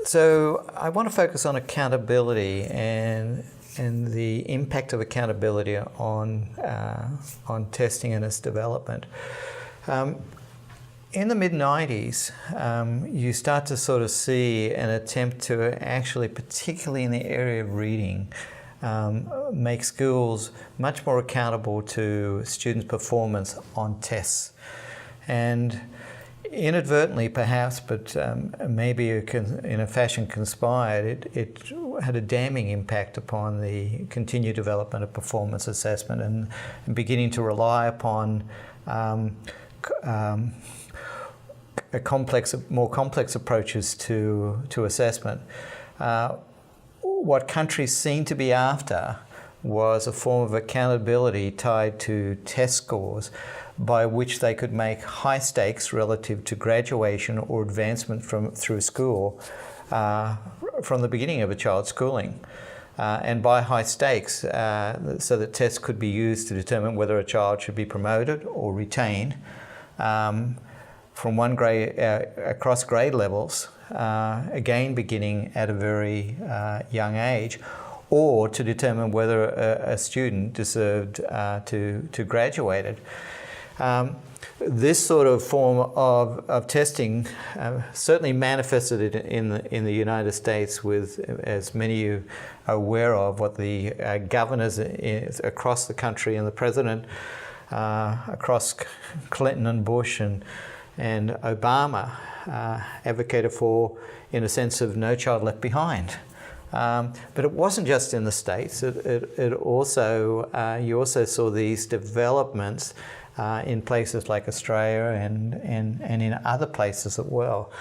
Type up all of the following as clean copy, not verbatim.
So I want to focus on accountability and the impact of accountability on testing and its development. In the mid-90s, you start to sort of see an attempt to actually, particularly in the area of reading, make schools much more accountable to students' performance on tests. And inadvertently perhaps, but maybe in a fashion conspired, it had a damning impact upon the continued development of performance assessment and beginning to rely upon more complex approaches to assessment. What countries seemed to be after was a form of accountability tied to test scores by which they could make high stakes relative to graduation or advancement through school from the beginning of a child's schooling. And by high stakes, so that tests could be used to determine whether a child should be promoted or retained from one grade across grade levels, again beginning at a very young age, or to determine whether a student deserved to graduate. This sort of form of testing certainly manifested it in the United States with, as many of you are aware of, what the governors across the country and the president across Clinton and Bush and Obama advocated for, in a sense of No Child Left Behind. But it wasn't just in the States. It also you also saw these developments in places like Australia and in other places as well.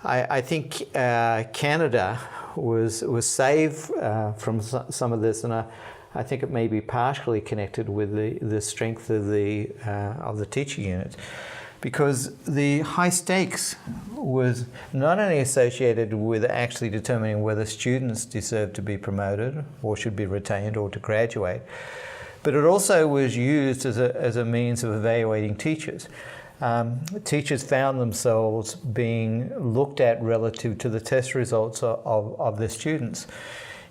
I think Canada was saved from some of this, and I think it may be partially connected with the strength of the teaching units, because the high stakes was not only associated with actually determining whether students deserved to be promoted or should be retained or to graduate, but it also was used as a means of evaluating teachers. Teachers found themselves being looked at relative to the test results of their students.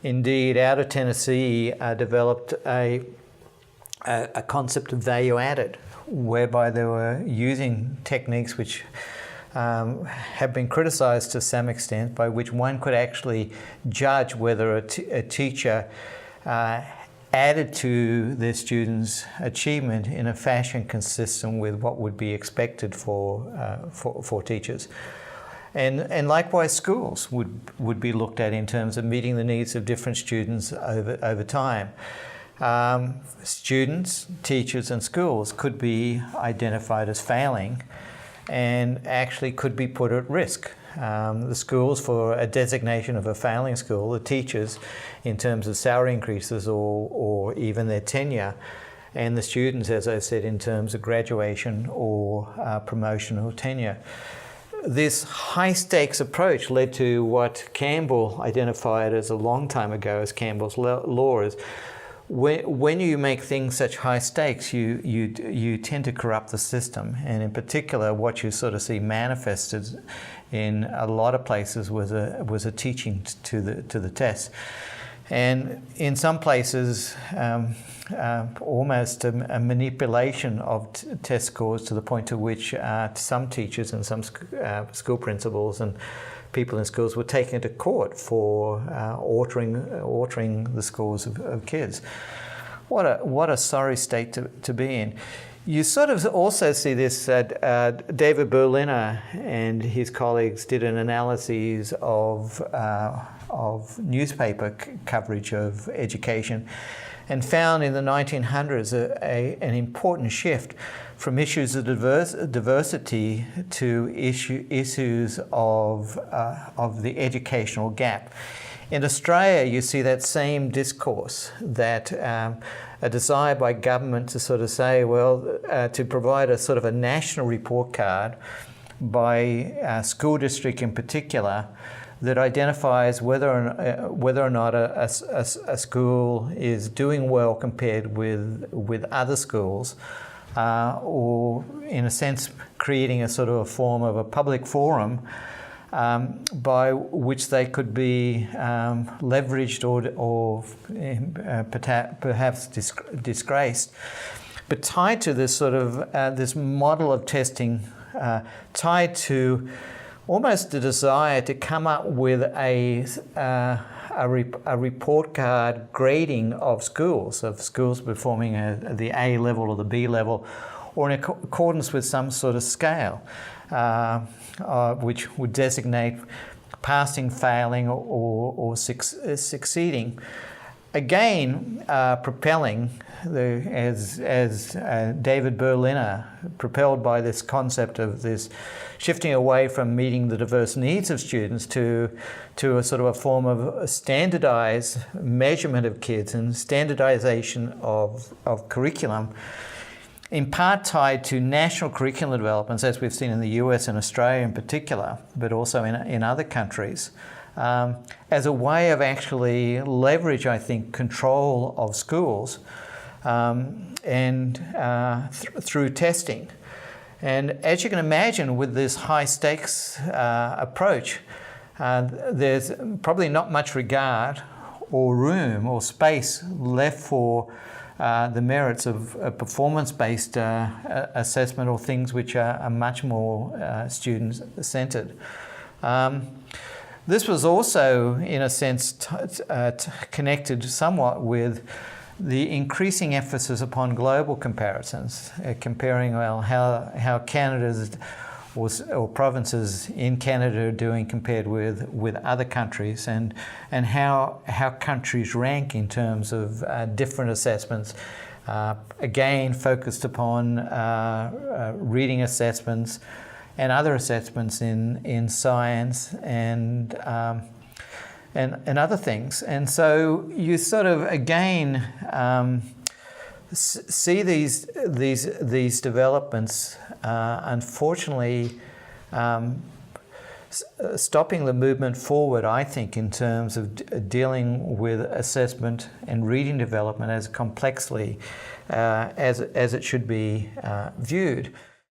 Indeed, out of Tennessee developed a concept of value added, whereby they were using techniques which have been criticized to some extent, by which one could actually judge whether a teacher added to their students' achievement in a fashion consistent with what would be expected for teachers. And likewise, schools would be looked at in terms of meeting the needs of different students over time. Students, teachers, and schools could be identified as failing and actually could be put at risk. The schools for a designation of a failing school, the teachers in terms of salary increases or even their tenure, and the students, as I said, in terms of graduation or promotion or tenure. This high-stakes approach led to what Campbell identified as a long time ago as Campbell's law. Is when you make things such high stakes, you tend to corrupt the system, and in particular, what you sort of see manifested in a lot of places was a teaching to the test, and in some places, almost a manipulation of test scores to the point to which some teachers and some school principals and people in schools were taken to court for altering the scores of kids. What a sorry state to be in. You sort of also see this. David Berliner and his colleagues did an analysis of newspaper coverage of education, and found in the 1900s an important shift from issues of diversity to issues of the educational gap. In Australia, you see that same discourse, that a desire by government to sort of say, well, to provide a sort of a national report card by a school district in particular that identifies whether or not a school is doing well compared with other schools, or in a sense creating a sort of a form of a public forum by which they could be leveraged or perhaps disgraced. But tied to this sort of this model of testing, tied to almost the desire to come up with a report card grading of schools performing the A level or the B level, or in accordance with some sort of scale, which would designate passing, failing, or succeeding. Again, propelling, as David Berliner, propelled by this concept of this shifting away from meeting the diverse needs of students to a sort of a form of standardized measurement of kids and standardization of curriculum, in part tied to national curriculum developments, as we've seen in the US and Australia in particular, but also in other countries, as a way of actually leverage, I think, control of schools through testing. And as you can imagine, with this high stakes approach, there's probably not much regard or room or space left for the merits of a performance-based assessment, or things which are much more student-centered. This was also, in a sense, connected somewhat with the increasing emphasis upon global comparisons, comparing how Canada's or provinces in Canada are doing compared with other countries, and how countries rank in terms of different assessments. Again, focused upon reading assessments and other assessments in science and other things. And so you sort of again see these developments, unfortunately, stopping the movement forward, I think, in terms of dealing with assessment and reading development as complexly as it should be viewed.